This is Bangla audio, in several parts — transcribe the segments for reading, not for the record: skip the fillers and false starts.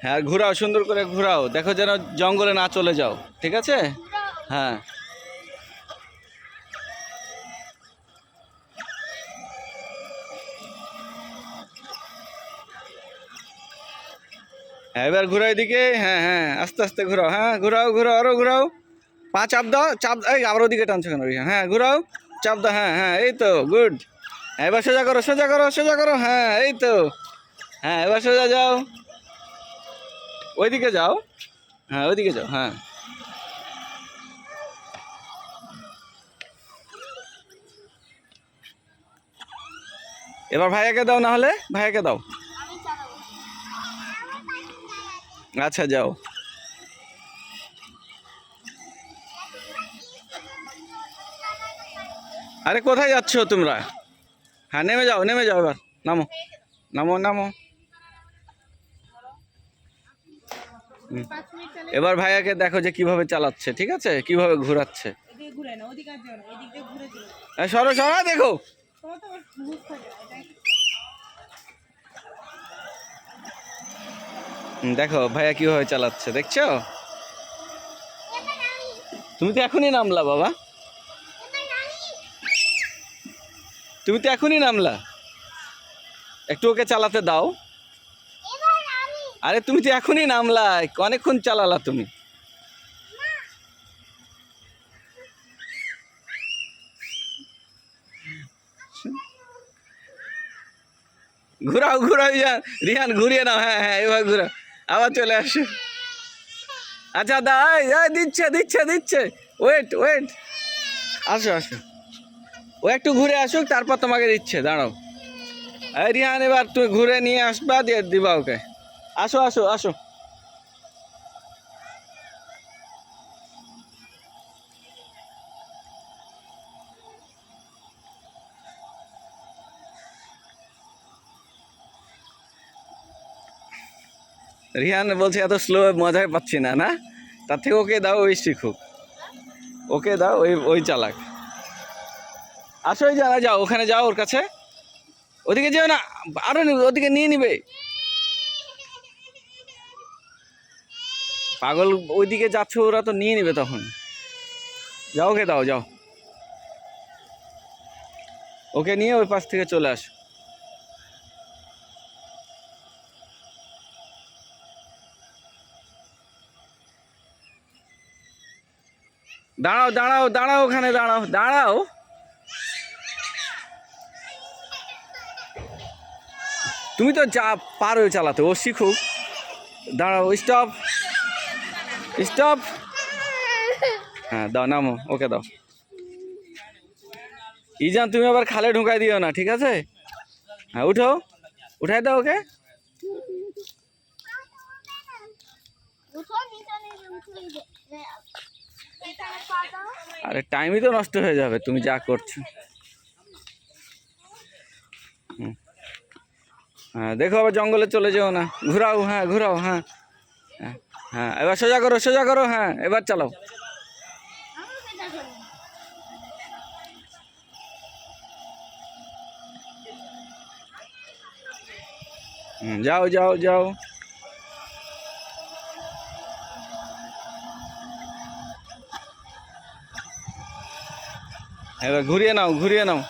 হ্যাঁ, ঘোরাও, সুন্দর করে ঘোরাও, দেখো যেন জঙ্গলে না চলে যাও, ঠিক আছে? হ্যাঁ, হ্যাঁ, এবার ঘোরাও এদিকে। হ্যাঁ হ্যাঁ, আস্তে আস্তে ঘোরাও। হ্যাঁ, ঘোরাও ঘোরাও, আরো ঘোরাও। পা চাপ দাও, চাপ, এই আবার ওদিকে টানছো কেন? হ্যাঁ, ঘোরাও, চাপ দাও। হ্যাঁ হ্যাঁ, এই তো গুড। এবার সোজা করো, সোজা করো, সোজা করো। হ্যাঁ, এই তো। হ্যাঁ, এবার সোজা যাও, ওইদিকে যাও। হ্যাঁ, ওইদিকে যাও। হ্যাঁ, এবার ভাইয়াকে দাও, না হলে ভাইয়াকে দাও। আচ্ছা, যাও। আরে কোথায় যাচ্ছ তোমরা? হ্যাঁ, নেমে যাও, নেমে যাও, এবার নামো, নামো, নামো। এবার ভাইয়াকে দেখো যে কিভাবে চালাচ্ছে, ঠিক আছে? কিভাবে ঘোরাচ্ছে। সরো সরো, দেখো। দেখো ভাইয়া কিভাবে চালাচ্ছে, দেখছো? তুমি তো এখনই নামলা বাবা, তুমি তো এখনই নামলা, একটু ওকে চালাতে দাও। আরে তুমি তো এখনই নামলা, অনেকক্ষণ চালালা তুমি। ঘুরাও ঘুরাও, রিহান ঘুরিয়ে নাও। হ্যাঁ হ্যাঁ, এবার ঘুরাও, আবার চলে আসো। আচ্ছা দিচ্ছে দিচ্ছে দিচ্ছে, ওয়েট ওয়েট, আসো আসো, ও একটু ঘুরে আসুক, তারপর তোমাকে দিচ্ছে, দাঁড়াও। এই রিহান, এবার তুমি ঘুরে নিয়ে আসবা, দিয়ে দিবা ওকে। আসো আসো আসো। রিহান বলছে এত স্লো মজাই পাচ্ছি না, না? তার থেকে ওকে দাও, ওই শিখুক, ওকে দাও, ওই ওই চালাক। আসো, ওই জানা যাও, ওখানে যাও ওর কাছে। ওদিকে যেও না, আরো ওদিকে নিয়ে নিবে পাগল। ওইদিকে যাচ্ছে, ওরা তো নিয়ে নিবে তখন। যাও, ওকে দাও, যাও, ওকে নিয়ে ওই পাশ থেকে চলে আসো। দাঁড়াও দাঁড়াও দাঁড়াও, ওখানে দাঁড়াও, দাঁড়াও। তুমি তো যা পারো চালাতে, ও শিখুক। দাঁড়াও, স্টপ, স্টপ। হ্যাঁ, দাও, নামো, ওকে দাও। ইজান, তুমি আবার খালে ঢুকাই দিও না, ঠিক আছে? হ্যাঁ, উঠো, উঠাই দাও ওকে। আরে টাইমই তো নষ্ট হয়ে যাবে তুমি যা করছো। হ্যাঁ, দেখো আবার জঙ্গলে চলে যেও না, ঘোরাও। হ্যাঁ, ঘোরাও। হ্যাঁ হ্যাঁ হ্যাঁ, এবার সোজা করো, সোজা করো। হ্যাঁ, এবার চালাও। যাও যাও যাও। এবার ঘুরিয়ে নাও, ঘুরিয়ে নাও,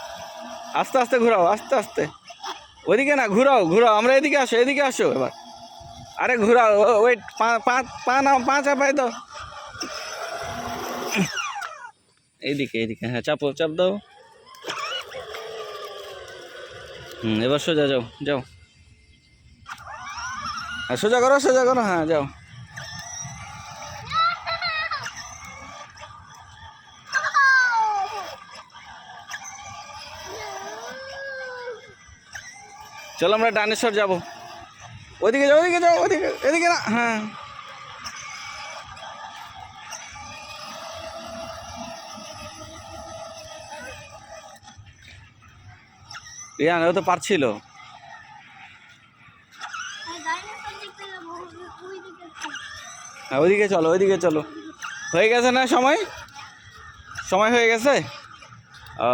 আস্তে আস্তে ঘোরাও, আস্তে আস্তে। ওইদিকে না, ঘুরাও ঘুরাও, আমরা এদিকে আসো, এদিকে আসো এবার। আরে ঘুরাও, ওয়েট, পা পা পা নাও, পা চাপাই দাও। এইদিকে এইদিকে, হ্যাঁ, চাপো, চাপ দাও। এবার সোজা যাও, যাও। হ্যাঁ, সোজা করো, সোজা করো। হ্যাঁ, যাও। চলো আমরা ডানেশ্বর যাবো। ওইদিকে যাও, ওইদিকে যাও, ওইদিকে, এদিকে না। হ্যাঁ, রিয়ান ও তো পারছিল। হ্যাঁ, ওইদিকে চলো, ওইদিকে চলো। হয়ে গেছে না সময়? সময় হয়ে গেছে। ও,